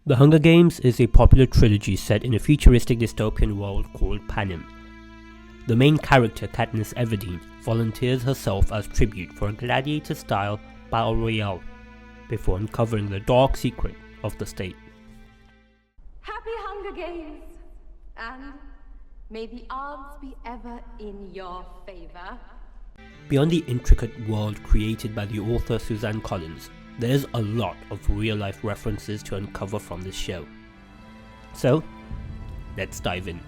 The Hunger Games is a popular trilogy set in a futuristic dystopian world called Panem. The main character, Katniss Everdeen, volunteers herself as tribute for a gladiator-style battle royale before uncovering the dark secret of the state. Happy Hunger Games! And may the odds be ever in your favor. Beyond the intricate world created by the author Suzanne Collins, there's a lot of real-life references to uncover from this show. So, let's dive in.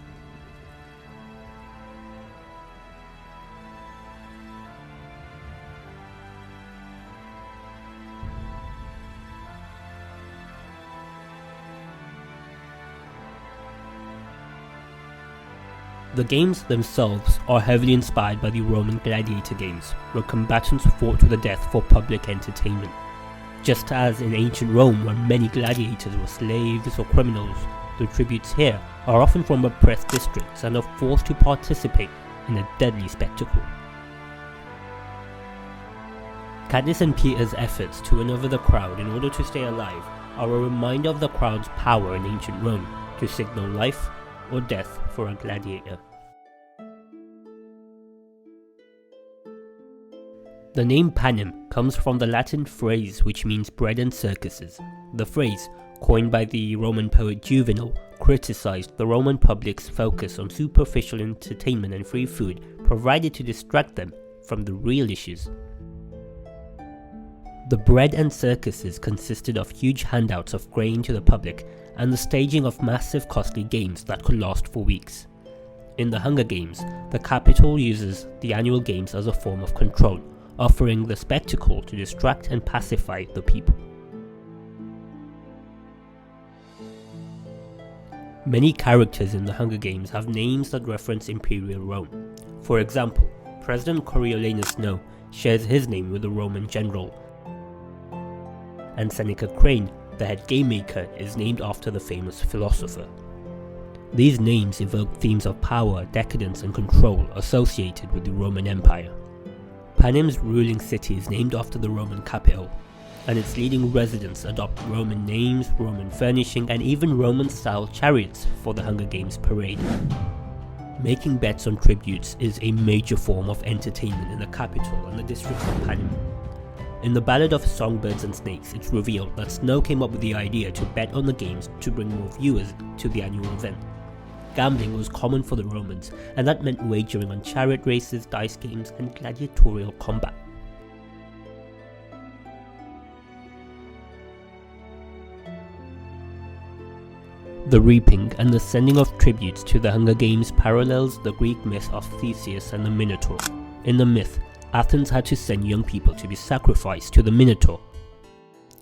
The games themselves are heavily inspired by the Roman gladiator games, where combatants fought to the death for public entertainment. Just as in ancient Rome, where many gladiators were slaves or criminals, the tributes here are often from oppressed districts and are forced to participate in a deadly spectacle. Katniss and Peter's efforts to win over the crowd in order to stay alive are a reminder of the crowd's power in ancient Rome to signal life or death for a gladiator. The name Panem comes from the Latin phrase which means bread and circuses. The phrase, coined by the Roman poet Juvenal, criticized the Roman public's focus on superficial entertainment and free food provided to distract them from the real issues. The bread and circuses consisted of huge handouts of grain to the public and the staging of massive costly games that could last for weeks. In the Hunger Games, the capital uses the annual games as a form of control, offering the spectacle to distract and pacify the people. Many characters in the Hunger Games have names that reference Imperial Rome. For example, President Coriolanus Snow shares his name with a Roman general, and Seneca Crane, the head game maker, is named after the famous philosopher. These names evoke themes of power, decadence and control associated with the Roman Empire. Panem's ruling city is named after the Roman capital, and its leading residents adopt Roman names, Roman furnishing and even Roman-style chariots for the Hunger Games parade. Making bets on tributes is a major form of entertainment in the capital and the district of Panem. In the Ballad of Songbirds and Snakes, it's revealed that Snow came up with the idea to bet on the games to bring more viewers to the annual event. Gambling was common for the Romans, and that meant wagering on chariot races, dice games, and gladiatorial combat. The reaping and the sending of tributes to the Hunger Games parallels the Greek myth of Theseus and the Minotaur. In the myth, Athens had to send young people to be sacrificed to the Minotaur.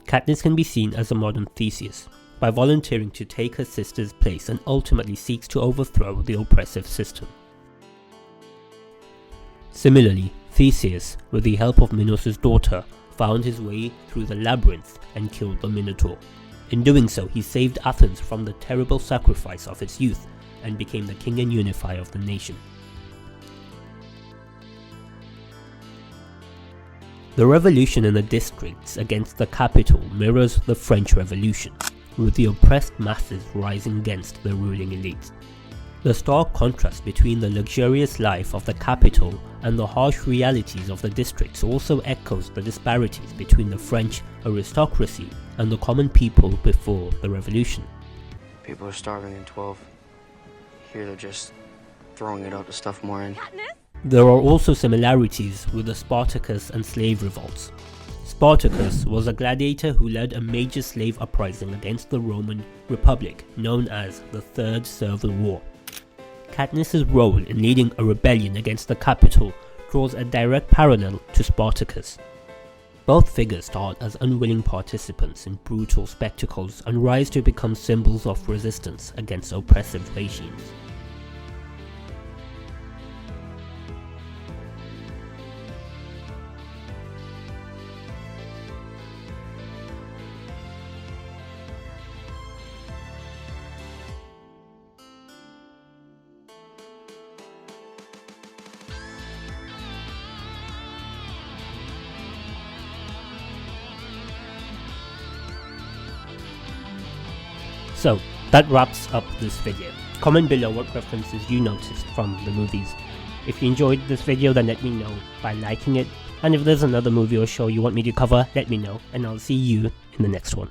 Katniss can be seen as a modern Theseus, by volunteering to take her sister's place and ultimately seeks to overthrow the oppressive system. Similarly, Theseus, with the help of Minos's daughter, found his way through the labyrinth and killed the Minotaur. In doing so, he saved Athens from the terrible sacrifice of its youth and became the king and unifier of the nation. The revolution in the districts against the capital mirrors the French Revolution, with the oppressed masses rising against the ruling elite. The stark contrast between the luxurious life of the capital and the harsh realities of the districts also echoes the disparities between the French aristocracy and the common people before the revolution. People are starving in 12. Here they're just throwing it up to stuff more in. There are also similarities with the Spartacus and slave revolts. Spartacus was a gladiator who led a major slave uprising against the Roman Republic known as the Third Servile War. Katniss's role in leading a rebellion against the capital draws a direct parallel to Spartacus. Both figures start as unwilling participants in brutal spectacles and rise to become symbols of resistance against oppressive regimes. So, that wraps up this video. Comment below what references you noticed from the movies. If you enjoyed this video, then let me know by liking it, and if there's another movie or show you want me to cover, let me know, and I'll see you in the next one.